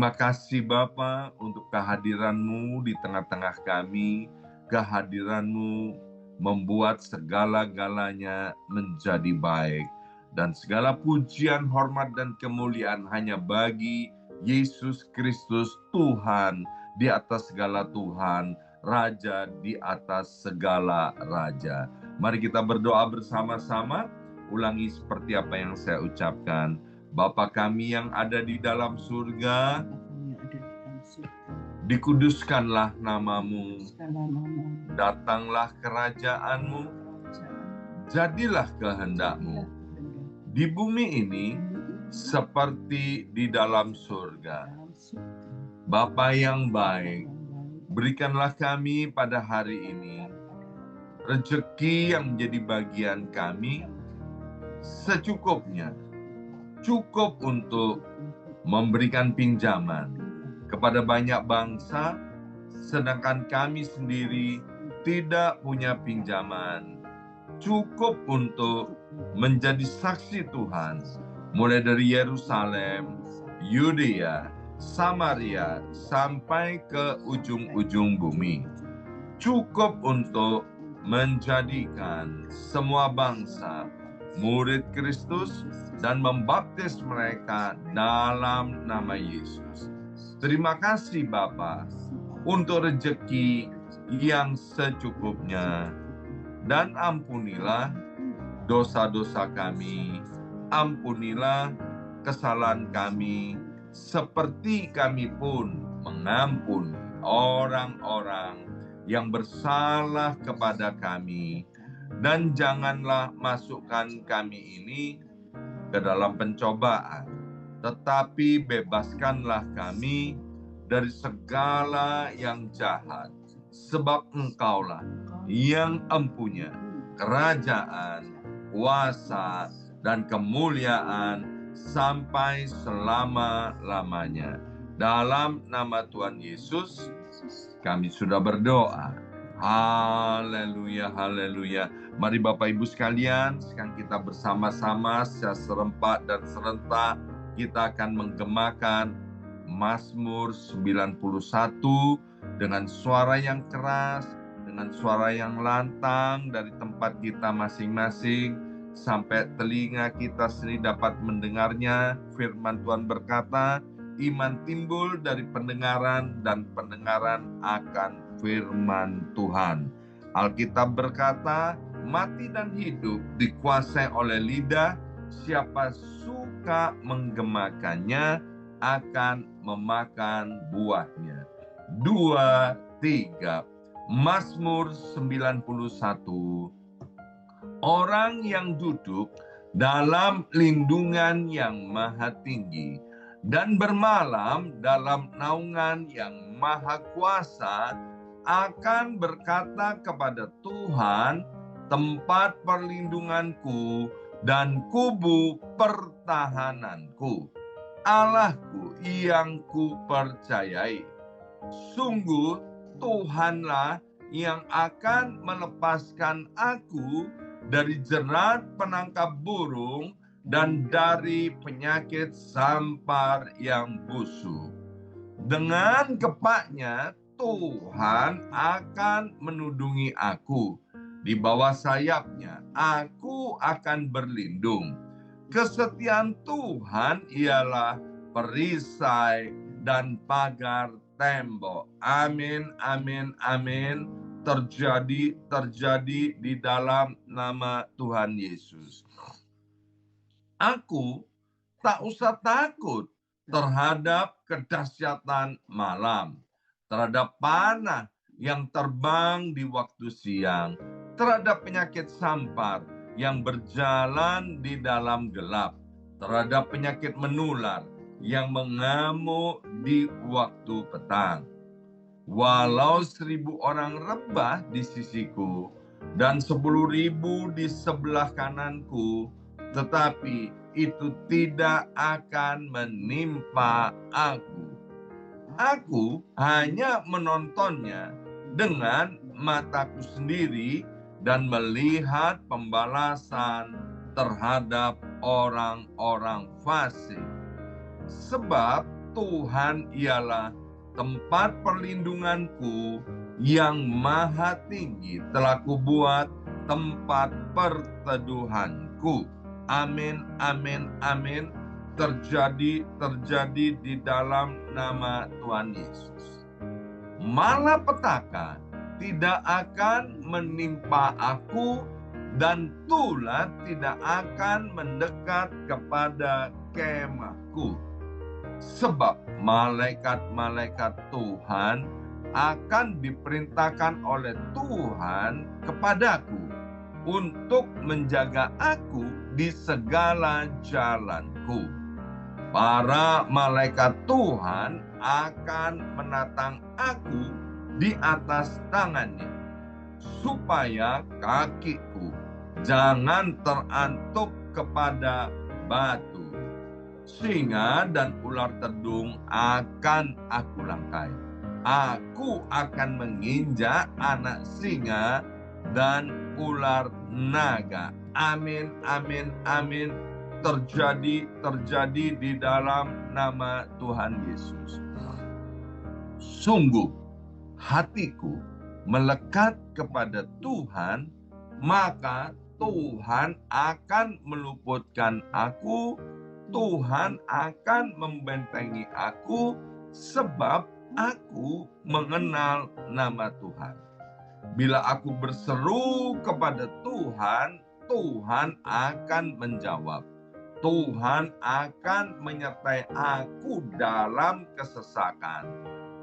Terima kasih Bapa untuk kehadiran-Mu di tengah-tengah kami. Kehadiran-Mu membuat segala-galanya menjadi baik. Dan segala pujian, hormat, dan kemuliaan hanya bagi Yesus Kristus Tuhan di atas segala Tuhan, Raja di atas segala Raja. Mari kita berdoa bersama-sama. Ulangi seperti apa yang saya ucapkan. Bapa kami yang ada di dalam surga, dikuduskanlah namamu, datanglah kerajaanmu, jadilah kehendakmu, di bumi ini seperti di dalam surga. Bapa yang baik, berikanlah kami pada hari ini rezeki yang menjadi bagian kami secukupnya, cukup untuk memberikan pinjaman kepada banyak bangsa, sedangkan kami sendiri tidak punya pinjaman. Cukup untuk menjadi saksi Tuhan, mulai dari Yerusalem, Yudea, Samaria, sampai ke ujung-ujung bumi. Cukup untuk menjadikan semua bangsa murid Kristus dan membaptis mereka dalam nama Yesus. Terima kasih Bapa untuk rezeki yang secukupnya, dan ampunilah dosa-dosa kami, ampunilah kesalahan kami, seperti kami pun mengampuni orang-orang yang bersalah kepada kami. Dan janganlah masukkan kami ini ke dalam pencobaan, tetapi bebaskanlah kami dari segala yang jahat. Sebab Engkaulah yang empunya kerajaan, kuasa, dan kemuliaan sampai selama-lamanya. Dalam nama Tuhan Yesus, kami sudah berdoa. Haleluya, haleluya. Mari Bapak Ibu sekalian, sekarang kita bersama-sama secara serempak dan serentak kita akan menggemakan Mazmur 91 dengan suara yang keras, dengan suara yang lantang dari tempat kita masing-masing, sampai telinga kita sendiri dapat mendengarnya. Firman Tuhan berkata, iman timbul dari pendengaran, dan pendengaran akan firman Tuhan. Alkitab berkata, mati dan hidup dikuasai oleh lidah. Siapa suka menggemakannya akan memakan buahnya. 2, 3. Mazmur 91. Orang yang duduk dalam lindungan yang maha tinggi dan bermalam dalam naungan yang maha kuasa akan berkata kepada Tuhan, tempat perlindunganku dan kubu pertahananku, Allahku yang kupercayai. Sungguh Tuhanlah yang akan melepaskan aku dari jerat penangkap burung dan dari penyakit sampar yang busuk. Dengan kepaknya Tuhan akan menudungi aku. Di bawah sayapnya aku akan berlindung. Kesetiaan Tuhan ialah perisai dan pagar tembok. Amin, amin, amin. Terjadi di dalam nama Tuhan Yesus. Aku tak usah takut terhadap kedahsyatan malam, terhadap panah yang terbang di waktu siang, terhadap penyakit sampar yang berjalan di dalam gelap, terhadap penyakit menular yang mengamuk di waktu petang. Walau 1.000 orang rebah di sisiku dan 10.000 di sebelah kananku, tetapi itu tidak akan menimpa aku. Aku hanya menontonnya dengan mataku sendiri dan melihat pembalasan terhadap orang-orang fasik. Sebab Tuhan ialah tempat perlindunganku yang maha tinggi, telah kubuat tempat perteduhanku. Amin, amin, amin. Terjadi di dalam nama Tuhan Yesus. Malapetaka tidak akan menimpa aku, dan tulah tidak akan mendekat kepada kemahku. Sebab malaikat-malaikat Tuhan akan diperintahkan oleh Tuhan kepadaku untuk menjaga aku di segala jalanku. Para malaikat Tuhan akan menatang aku di atas tangannya, supaya kakiku jangan terantuk kepada batu. Singa dan ular tedung akan aku langkai. Aku akan menginjak anak singa dan ular naga. Amin, amin, amin. Terjadi di dalam nama Tuhan Yesus. Sungguh hatiku melekat kepada Tuhan, maka Tuhan akan meluputkan aku, Tuhan akan membentengi aku, sebab aku mengenal nama Tuhan. Bila aku berseru kepada Tuhan, Tuhan akan menjawab. Tuhan akan menyertai aku dalam kesesakan.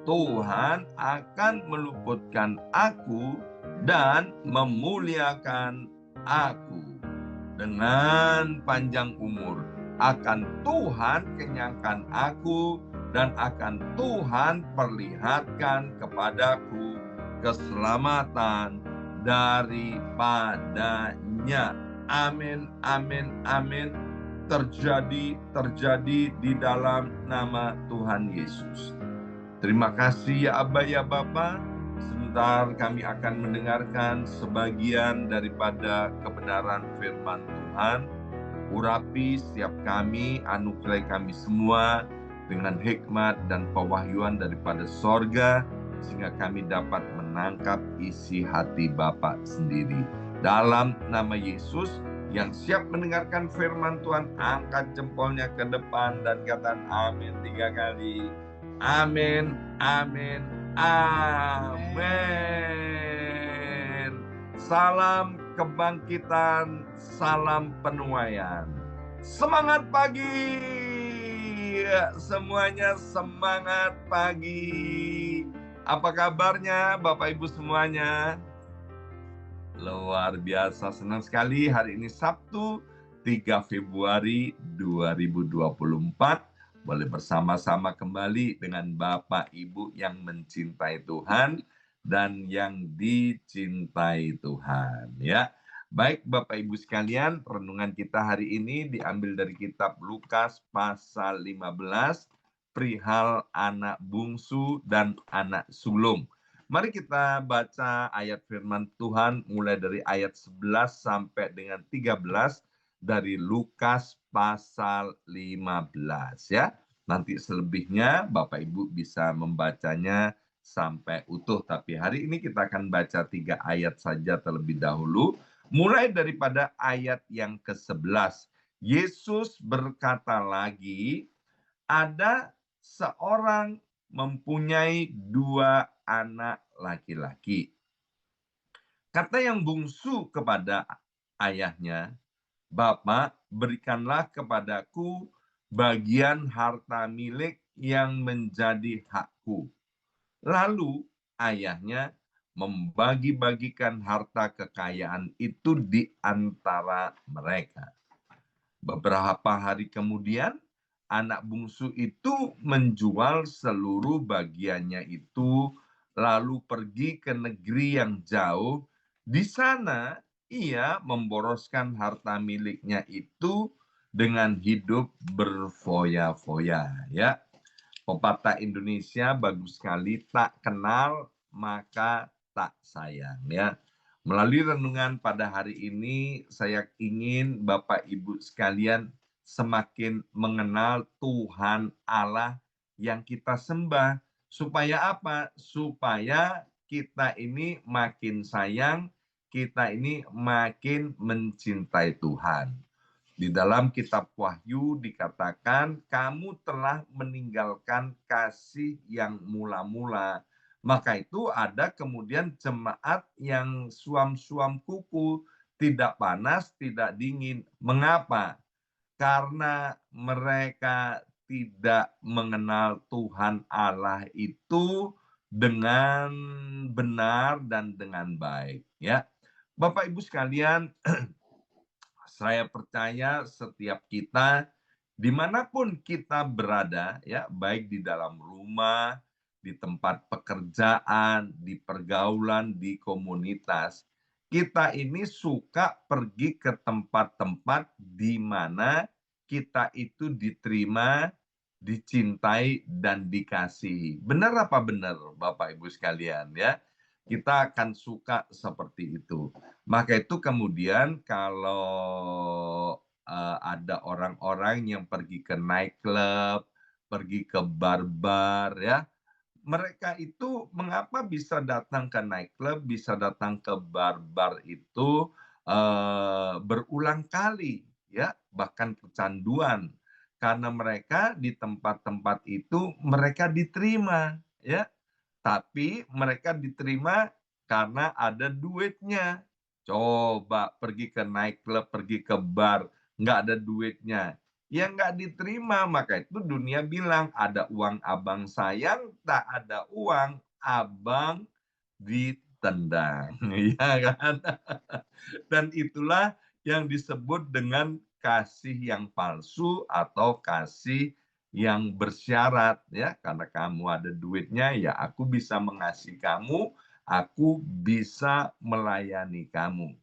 Tuhan akan meluputkan aku dan memuliakan aku. Dengan panjang umur akan Tuhan kenyangkan aku, dan akan Tuhan perlihatkan kepadaku keselamatan daripadanya. Amin, amin, amin. Terjadi di dalam nama Tuhan Yesus. Terima kasih ya Abba ya Bapa. Sebentar kami akan mendengarkan sebagian daripada kebenaran firman Tuhan. Urapi setiap kami, anugerai kami semua dengan hikmat dan pewahyuan daripada sorga, sehingga kami dapat menangkap isi hati Bapa sendiri. Dalam nama Yesus, yang siap mendengarkan firman Tuhan, angkat jempolnya ke depan dan katakan amin 3 kali. Amin, amin, amin. Salam kebangkitan, salam penuaian. Semangat pagi, semuanya semangat pagi. Apa kabarnya Bapak Ibu semuanya? Luar biasa, senang sekali hari ini Sabtu 3 Februari 2024. Boleh bersama-sama kembali dengan Bapak Ibu yang mencintai Tuhan dan yang dicintai Tuhan. Ya, baik Bapak Ibu sekalian, renungan kita hari ini diambil dari kitab Lukas pasal 15, perihal anak bungsu dan anak sulung. Mari kita baca ayat firman Tuhan mulai dari ayat 11 sampai dengan 13 dari Lukas pasal 15 ya. Nanti selebihnya Bapak Ibu bisa membacanya sampai utuh. Tapi hari ini kita akan baca 3 ayat saja terlebih dahulu. Mulai daripada ayat yang ke-11. Yesus berkata lagi, ada seorang mempunyai 2 anak laki-laki. Kata yang bungsu kepada ayahnya, Bapak, berikanlah kepadaku bagian harta milik yang menjadi hakku. Lalu ayahnya membagi-bagikan harta kekayaan itu di antara mereka. Beberapa hari kemudian, anak bungsu itu menjual seluruh bagiannya itu, lalu pergi ke negeri yang jauh. Di sana ia memboroskan harta miliknya itu dengan hidup berfoya-foya. Ya, pepatah Indonesia bagus sekali, tak kenal maka tak sayang. Ya, melalui renungan pada hari ini, saya ingin Bapak Ibu sekalian semakin mengenal Tuhan Allah yang kita sembah. Supaya apa? Supaya kita ini makin sayang, kita ini makin mencintai Tuhan. Di dalam kitab Wahyu dikatakan, kamu telah meninggalkan kasih yang mula-mula. Maka itu ada kemudian jemaat yang suam-suam kuku, tidak panas, tidak dingin. Mengapa? Karena mereka tidak mengenal Tuhan Allah itu dengan benar dan dengan baik. Ya, Bapak Ibu sekalian, saya percaya setiap kita dimanapun kita berada, ya, baik di dalam rumah, di tempat pekerjaan, di pergaulan, di komunitas, kita ini suka pergi ke tempat-tempat di mana kita itu diterima, dicintai, dan dikasihi. Benar apa benar, Bapak Ibu sekalian, ya? Kita akan suka seperti itu. Maka itu kemudian kalau ada orang-orang yang pergi ke nightclub, pergi ke bar-bar, ya, mereka itu mengapa bisa datang ke nightclub, bisa datang ke bar-bar itu berulang kali, ya, bahkan kecanduan. Karena mereka di tempat-tempat itu mereka diterima, ya, tapi mereka diterima karena ada duitnya. Coba pergi ke nightclub, pergi ke bar, nggak ada duitnya. Ya nggak diterima, maka itu dunia bilang, ada uang abang sayang, tak ada uang abang ditendang. Iya kan? Dan itulah yang disebut dengan kasih yang palsu atau kasih yang bersyarat, ya, karena kamu ada duitnya, ya aku bisa mengasihi kamu, aku bisa melayani kamu.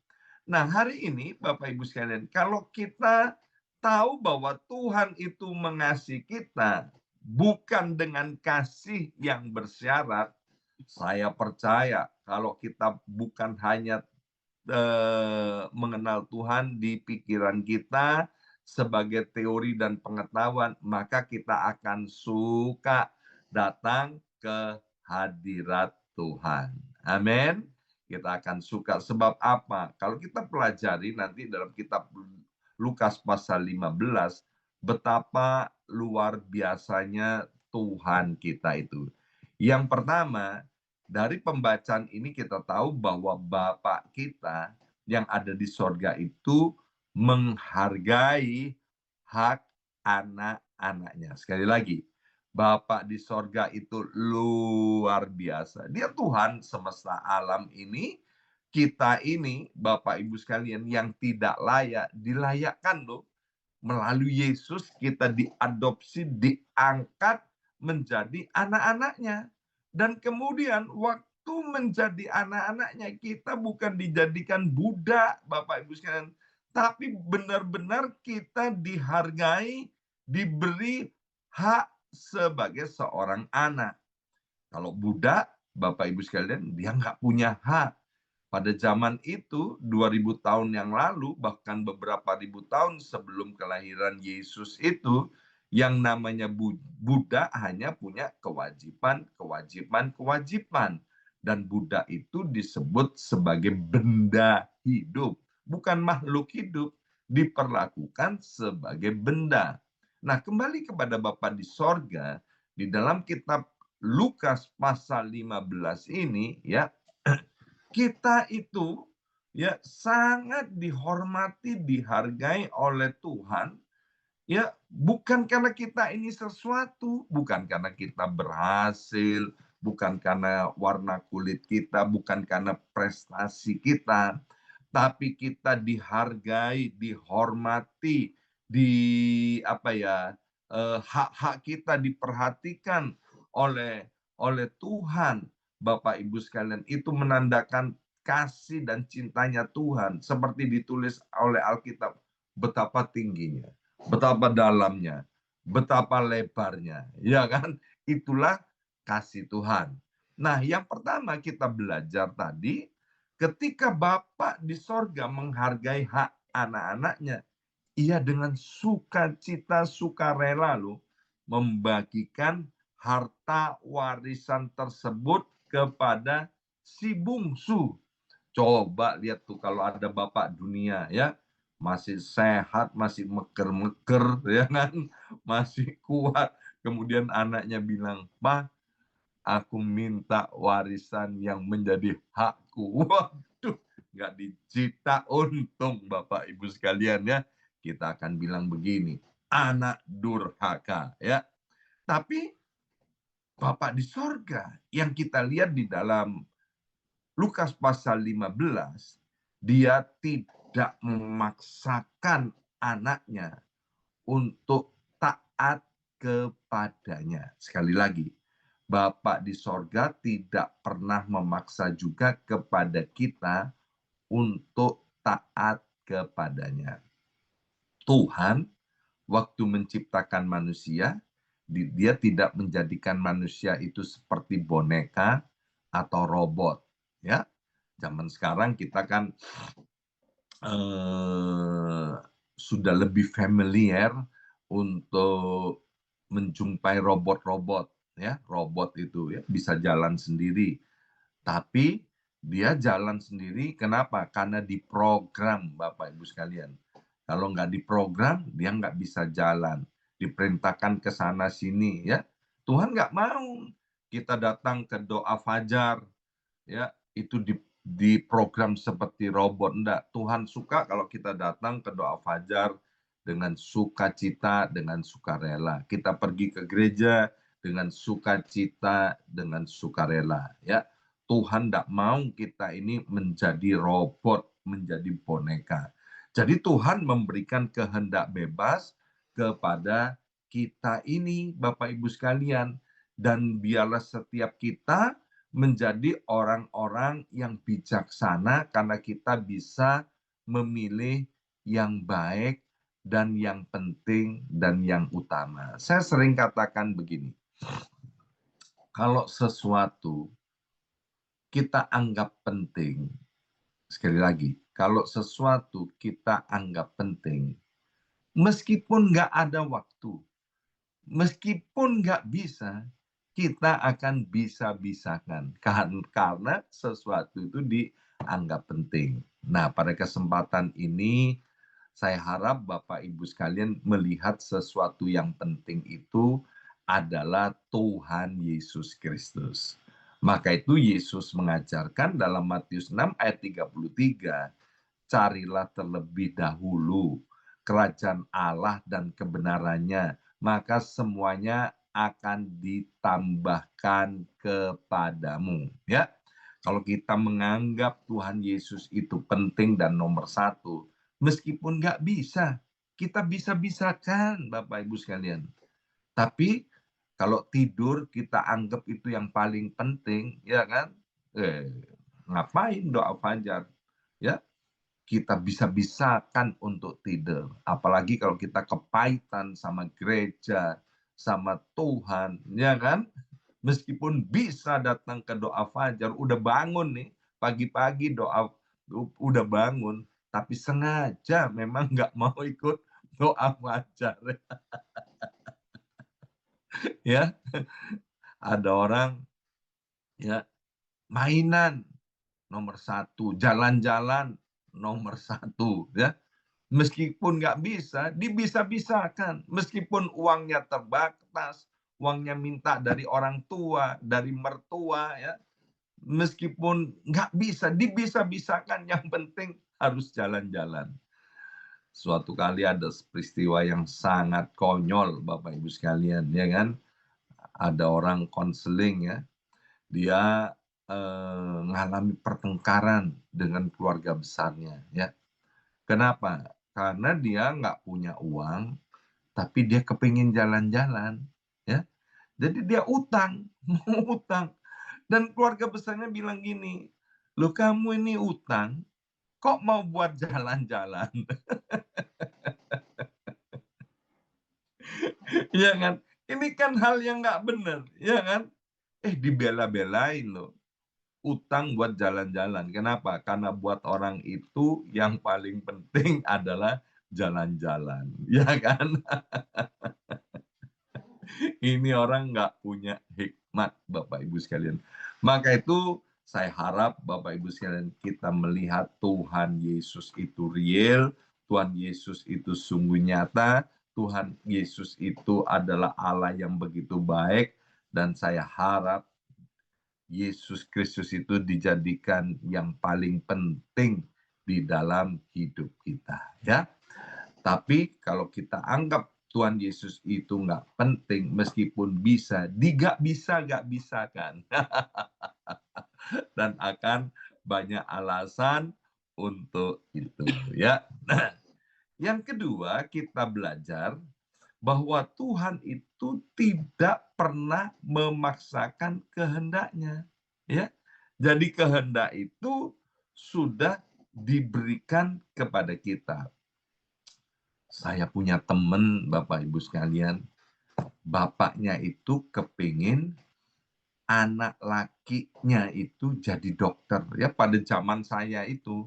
Nah, hari ini Bapak Ibu sekalian, kalau kita tahu bahwa Tuhan itu mengasihi kita bukan dengan kasih yang bersyarat, saya percaya kalau kita bukan hanya mengenal Tuhan di pikiran kita sebagai teori dan pengetahuan, maka kita akan suka datang ke hadirat Tuhan. Amin. Kita akan suka. Sebab apa? Kalau kita pelajari nanti dalam kitab Lukas pasal 15, betapa luar biasanya Tuhan kita itu. Yang pertama, dari pembacaan ini kita tahu bahwa Bapa kita yang ada di sorga itu menghargai hak anak-anaknya. Sekali lagi, Bapa di sorga itu luar biasa. Dia Tuhan semesta alam ini, kita ini, Bapak Ibu sekalian, yang tidak layak, dilayakkan loh. Melalui Yesus kita diadopsi, diangkat menjadi anak-anaknya. Dan kemudian waktu menjadi anak-anaknya, kita bukan dijadikan budak, Bapak Ibu sekalian, tapi benar-benar kita dihargai, diberi hak sebagai seorang anak. Kalau budak, Bapak Ibu sekalian, dia nggak punya hak. Pada zaman itu, 2000 tahun yang lalu, bahkan beberapa ribu tahun sebelum kelahiran Yesus itu, yang namanya budak hanya punya kewajiban. Dan budak itu disebut sebagai benda hidup. Bukan makhluk hidup, diperlakukan sebagai benda. Nah, kembali kepada Bapa di sorga, di dalam kitab Lukas pasal 15 ini, ya, kita itu ya sangat dihormati, dihargai oleh Tuhan, ya, bukan karena kita ini sesuatu, bukan karena kita berhasil, bukan karena warna kulit kita, bukan karena prestasi kita, tapi kita dihargai, dihormati, di apa ya, hak-hak kita diperhatikan oleh Tuhan. Bapak Ibu sekalian, itu menandakan kasih dan cintanya Tuhan, seperti ditulis oleh Alkitab, betapa tingginya, betapa dalamnya, betapa lebarnya, ya kan? Itulah kasih Tuhan. Nah, yang pertama kita belajar tadi, ketika Bapa di sorga menghargai hak anak-anaknya, ia dengan sukacita, sukarela loh, membagikan harta warisan tersebut kepada si bungsu. Coba lihat tuh kalau ada bapak dunia ya, masih sehat, masih meker-meker ya kan, masih kuat. Kemudian anaknya bilang, "Pak, aku minta warisan yang menjadi hakku." Waduh, nggak dicita untung Bapak Ibu sekalian ya. Kita akan bilang begini, anak durhaka ya. Tapi Bapak di sorga yang kita lihat di dalam Lukas pasal 15, dia tidak memaksakan anaknya untuk taat kepadanya. Sekali lagi, Bapa di sorga tidak pernah memaksa juga kepada kita untuk taat kepadanya. Tuhan waktu menciptakan manusia, dia tidak menjadikan manusia itu seperti boneka atau robot. Ya, zaman sekarang kita kan sudah lebih familiar untuk menjumpai robot-robot. Ya, robot itu ya bisa jalan sendiri. Tapi dia jalan sendiri, kenapa? Karena diprogram, Bapak Ibu sekalian. Kalau nggak diprogram, dia nggak bisa jalan. Diperintahkan ke sana sini, ya. Tuhan nggak mau kita datang ke doa fajar, ya itu diprogram seperti robot. Enggak, Tuhan suka kalau kita datang ke doa fajar dengan sukacita, dengan sukarela. Kita pergi ke gereja dengan sukacita, dengan sukarela. Ya, Tuhan tidak mau kita ini menjadi robot, menjadi boneka. Jadi Tuhan memberikan kehendak bebas kepada kita ini, Bapak Ibu sekalian. Dan biarlah setiap kita menjadi orang-orang yang bijaksana karena kita bisa memilih yang baik dan yang penting dan yang utama. Saya sering katakan begini, kalau sesuatu kita anggap penting, sekali lagi, kalau sesuatu kita anggap penting, meskipun nggak ada waktu, meskipun nggak bisa, kita akan bisa-bisakan. Karena sesuatu itu dianggap penting. Nah, pada kesempatan ini, saya harap Bapak Ibu sekalian melihat sesuatu yang penting itu adalah Tuhan Yesus Kristus. Maka itu Yesus mengajarkan dalam Matius 6 ayat 33, carilah terlebih dahulu kerajaan Allah dan kebenarannya, maka semuanya akan ditambahkan kepadamu. Ya, kalau kita menganggap Tuhan Yesus itu penting dan nomor satu, meskipun nggak bisa, kita bisa-bisakan Bapak Ibu sekalian. Tapi kalau tidur kita anggap itu yang paling penting, ya kan? Ngapain doa fajar? Ya, kita bisa-bisakan untuk tidur. Apalagi kalau kita kepahitan sama gereja, sama Tuhan, ya kan? Meskipun bisa datang ke doa fajar, udah bangun nih, pagi-pagi doa, udah bangun, tapi sengaja memang nggak mau ikut doa fajar. Ya, ada orang ya mainan nomor satu, jalan-jalan nomor satu, ya. Meskipun nggak bisa, dibisa-bisakan. Meskipun uangnya terbatas, uangnya minta dari orang tua, dari mertua, ya. Meskipun nggak bisa, dibisa-bisakan. Yang penting harus jalan-jalan. Suatu kali ada peristiwa yang sangat konyol, Bapak Ibu sekalian, ya kan? Ada orang konseling, ya. Dia mengalami pertengkaran dengan keluarga besarnya, ya. Kenapa? Karena dia nggak punya uang, tapi dia kepingin jalan-jalan, ya. Jadi dia utang, mau utang. Dan keluarga besarnya bilang gini, "Loh kamu ini utang, kok mau buat jalan-jalan?" Iya kan? Ini kan hal yang nggak benar, ya kan? Dibela-belain loh. Utang buat jalan-jalan. Kenapa? Karena buat orang itu yang paling penting adalah jalan-jalan, ya kan? Ini orang nggak punya hikmat, Bapak Ibu sekalian. Maka itu saya harap Bapak Ibu sekalian kita melihat Tuhan Yesus itu real, Tuhan Yesus itu sungguh nyata, Tuhan Yesus itu adalah Allah yang begitu baik, dan saya harap Yesus Kristus itu dijadikan yang paling penting di dalam hidup kita, ya. Tapi kalau kita anggap Tuhan Yesus itu nggak penting, meskipun bisa, nggak bisa kan, dan akan banyak alasan untuk itu, ya. Nah, yang kedua kita belajar bahwa Tuhan itu tidak pernah memaksakan kehendaknya, ya. Jadi kehendak itu sudah diberikan kepada kita. Saya punya teman, Bapak Ibu sekalian, bapaknya itu kepingin anak lakinya itu jadi dokter. Ya pada zaman saya itu,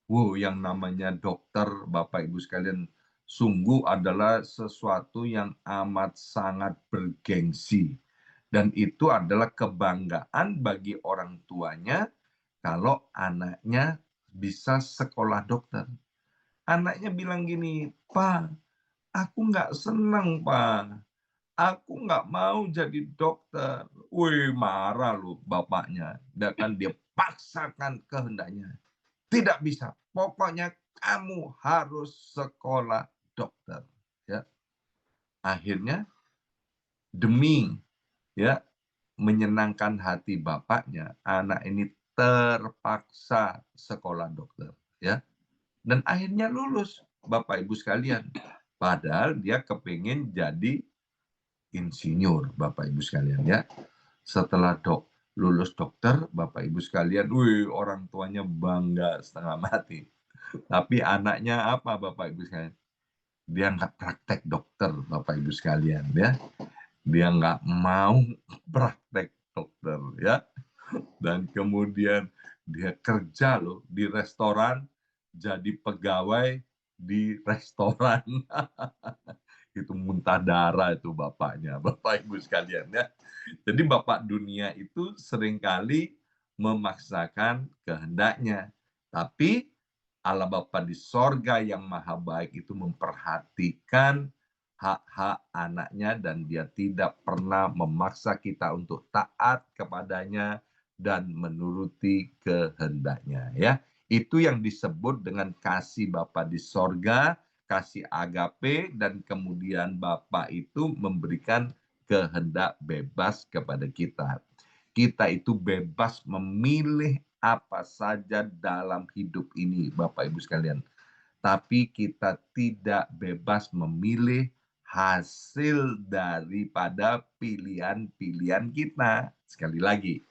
wow, yang namanya dokter, Bapak Ibu sekalian, sungguh adalah sesuatu yang amat sangat bergengsi. Dan itu adalah kebanggaan bagi orang tuanya kalau anaknya bisa sekolah dokter. Anaknya bilang gini, "Pak, aku nggak senang, Pak. Aku nggak mau jadi dokter." Wih, marah loh bapaknya. Dan kan dia paksakan kehendaknya. Tidak bisa. Pokoknya kamu harus sekolah dokter. Ya. Akhirnya demi ya menyenangkan hati bapaknya, anak ini terpaksa sekolah dokter. Ya. Dan akhirnya lulus, Bapak Ibu sekalian. Padahal dia kepingin jadi insinyur, Bapak Ibu sekalian ya. Setelah lulus dokter, Bapak Ibu sekalian, wih, orang tuanya bangga setengah mati. Tapi anaknya apa, Bapak Ibu sekalian? Dia nggak praktek dokter, Bapak Ibu sekalian ya. Dia nggak mau praktek dokter ya. Dan kemudian dia kerja loh di restoran, jadi pegawai di restoran. Itu muntah darah itu bapaknya, Bapak Ibu sekalian ya. Jadi bapak dunia itu seringkali memaksakan kehendaknya. Tapi Allah Bapa di sorga yang maha baik itu memperhatikan hak-hak anaknya, dan dia tidak pernah memaksa kita untuk taat kepadanya dan menuruti kehendaknya ya. Itu yang disebut dengan kasih Bapa di sorga, kasih agape, dan kemudian Bapa itu memberikan kehendak bebas kepada kita. Kita itu bebas memilih apa saja dalam hidup ini, Bapak Ibu sekalian. Tapi kita tidak bebas memilih hasil daripada pilihan-pilihan kita. Sekali lagi,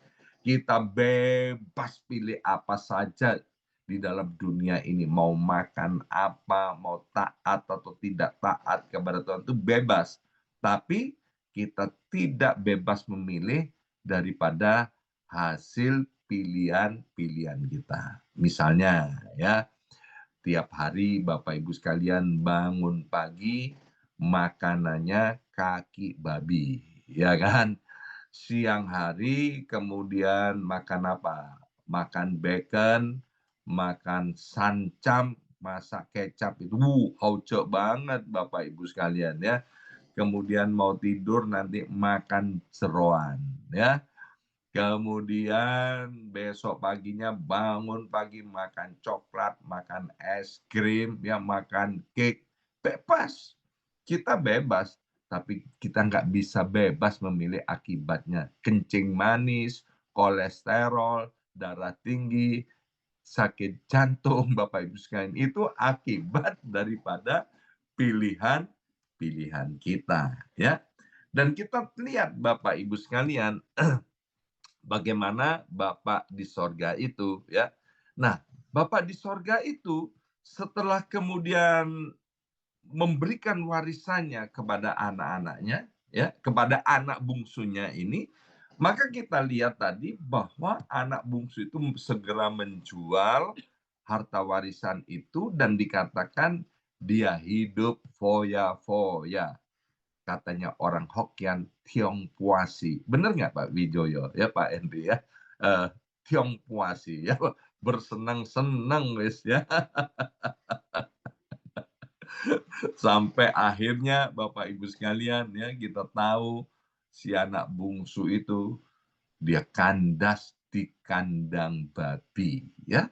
kita bebas pilih apa saja di dalam dunia ini. Mau makan apa, mau taat atau tidak taat kepada Tuhan itu bebas. Tapi kita tidak bebas memilih daripada hasil pilihan-pilihan kita. Misalnya ya, tiap hari Bapak Ibu sekalian bangun pagi makanannya kaki babi, ya kan? Siang hari kemudian makan apa? Makan bacon, makan sancam, masak kecap itu. Hauce banget Bapak Ibu sekalian ya. Kemudian mau tidur nanti makan jeroan ya. Kemudian besok paginya bangun pagi makan coklat, makan es krim, ya makan cake. Bebas. Kita bebas, tapi kita nggak bisa bebas memilih akibatnya. Kencing manis, kolesterol, darah tinggi, sakit jantung, Bapak Ibu sekalian. Itu akibat daripada pilihan-pilihan kita. Ya. Dan kita lihat Bapak Ibu sekalian, bagaimana Bapak di sorga itu ya. Nah, Bapak di sorga itu setelah kemudian memberikan warisannya kepada anak-anaknya ya, kepada anak bungsunya ini, maka kita lihat tadi bahwa anak bungsu itu segera menjual harta warisan itu dan dikatakan dia hidup foya-foya. katanya orang Hokkien, tiong puasi. Bener nggak Pak Wijoyo? Ya Pak Henry ya? Eh, tiong puasi ya, bersenang-senang wis ya. Sampai akhirnya Bapak Ibu sekalian ya, kita tahu si anak bungsu itu dia kandas di kandang babi ya.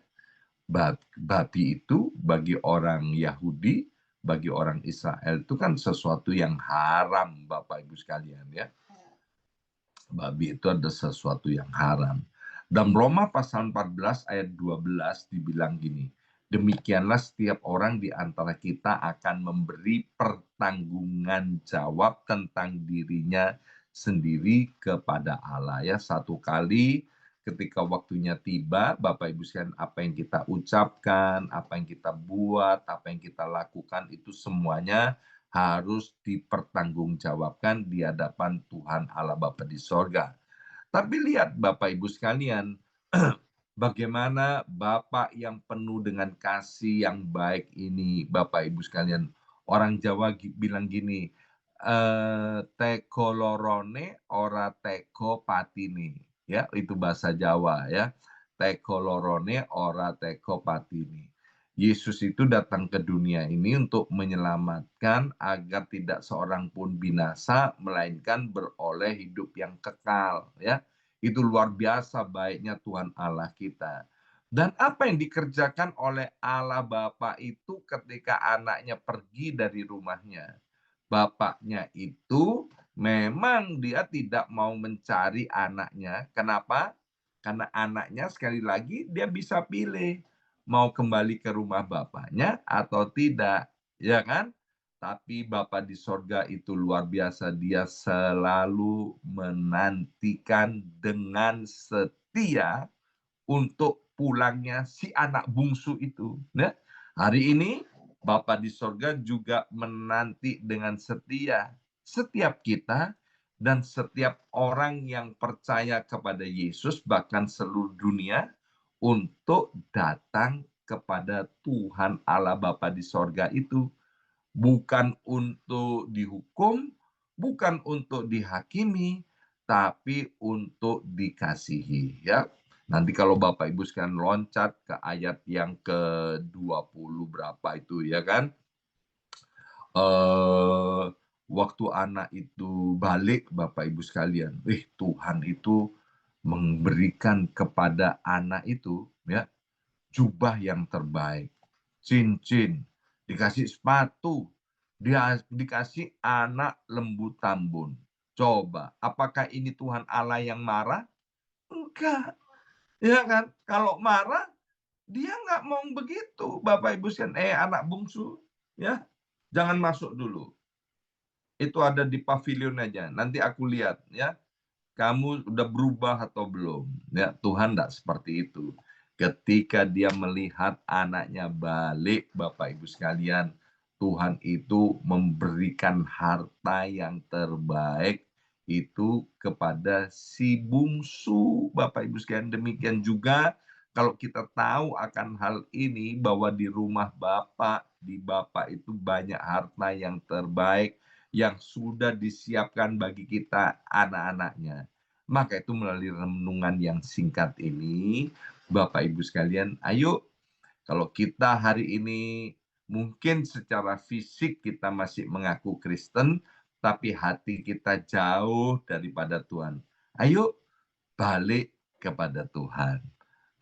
Babi itu bagi orang Yahudi, bagi orang Israel itu kan sesuatu yang haram Bapak Ibu sekalian ya. Babi itu ada sesuatu yang haram. Dan Roma pasal 14 ayat 12 dibilang gini, demikianlah setiap orang di antara kita akan memberi pertanggungan jawab tentang dirinya sendiri kepada Allah. Ya, satu kali ketika waktunya tiba, Bapak Ibu sekalian, apa yang kita ucapkan, apa yang kita buat, apa yang kita lakukan itu semuanya harus dipertanggungjawabkan di hadapan Tuhan Allah Bapa di sorga. Tapi lihat Bapak Ibu sekalian, bagaimana Bapak yang penuh dengan kasih yang baik ini, Bapak Ibu sekalian. Orang Jawa bilang gini, teko lorone ora teko patini. Ya, itu bahasa Jawa ya. Teko lorone ora teko patini. Yesus itu datang ke dunia ini untuk menyelamatkan agar tidak seorang pun binasa, melainkan beroleh hidup yang kekal. Ya, itu luar biasa baiknya Tuhan Allah kita. Dan apa yang dikerjakan oleh Allah Bapa itu ketika anaknya pergi dari rumahnya. Bapaknya itu memang dia tidak mau mencari anaknya. Kenapa? Karena anaknya sekali lagi dia bisa pilih mau kembali ke rumah bapaknya atau tidak, ya kan? Tapi Bapa di sorga itu luar biasa, dia selalu menantikan dengan setia untuk pulangnya si anak bungsu itu. Ya. Hari ini Bapa di sorga juga menanti dengan setia setiap kita dan setiap orang yang percaya kepada Yesus, bahkan seluruh dunia, untuk datang kepada Tuhan Allah Bapa di sorga itu. Bukan untuk dihukum, bukan untuk dihakimi, tapi untuk dikasihi. Ya, nanti kalau Bapak Ibu sekalian loncat ke ayat yang ke-20 berapa itu ya kan. Waktu anak itu balik Bapak Ibu sekalian, Tuhan itu memberikan kepada anak itu ya jubah yang terbaik, cincin, dikasih sepatu, dia dikasih anak lembu tambun. Coba, apakah ini Tuhan Allah yang marah? Enggak. Ya kan? Kalau marah, dia nggak mau begitu. Bapak Ibu sekalian, anak bungsu, ya, jangan masuk dulu. Itu ada di pavilion aja. Nanti aku lihat, ya, kamu udah berubah atau belum. Ya, Tuhan tidak seperti itu. Ketika dia melihat anaknya balik, Bapak Ibu sekalian, Tuhan itu memberikan harta yang terbaik itu kepada si bungsu, Bapak Ibu sekalian. Demikian juga kalau kita tahu akan hal ini, bahwa di rumah Bapak, di Bapak itu banyak harta yang terbaik yang sudah disiapkan bagi kita anak-anaknya. Maka itu melalui renungan yang singkat ini, Bapak Ibu sekalian, ayo kalau kita hari ini mungkin secara fisik kita masih mengaku Kristen, tapi hati kita jauh daripada Tuhan. Ayo balik kepada Tuhan.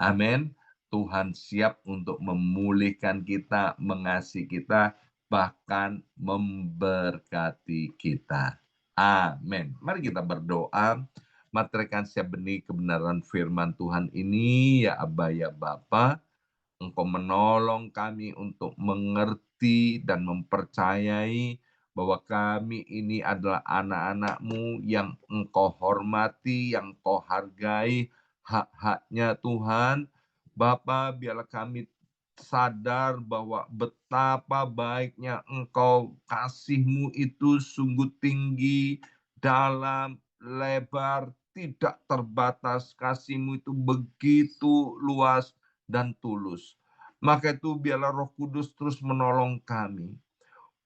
Amin. Tuhan siap untuk memulihkan kita, mengasihi kita, bahkan memberkati kita. Amin. Mari kita berdoa. Materaikan siap benih kebenaran firman Tuhan ini, ya Aba ya Bapa. Engkau menolong kami untuk mengerti dan mempercayai bahwa kami ini adalah anak-anak-Mu yang Engkau hormati, yang Engkau hargai hak-haknya Tuhan. Bapa, biarlah kami sadar bahwa betapa baiknya Engkau, kasih-Mu itu sungguh tinggi, dalam, lebar, tidak terbatas. Kasih-Mu itu begitu luas dan tulus. Maka itu biarlah Roh Kudus terus menolong kami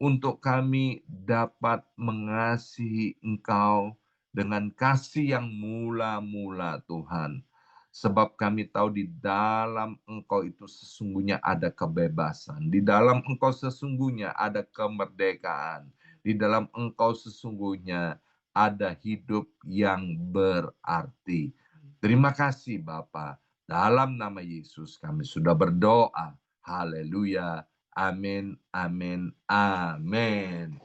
untuk kami dapat mengasihi Engkau dengan kasih yang mula-mula Tuhan. Sebab kami tahu di dalam Engkau itu sesungguhnya ada kebebasan. Di dalam Engkau sesungguhnya ada kemerdekaan. Di dalam Engkau sesungguhnya ada hidup yang berarti. Terima kasih Bapa. Dalam nama Yesus kami sudah berdoa. Haleluya. Amin, amin, amin.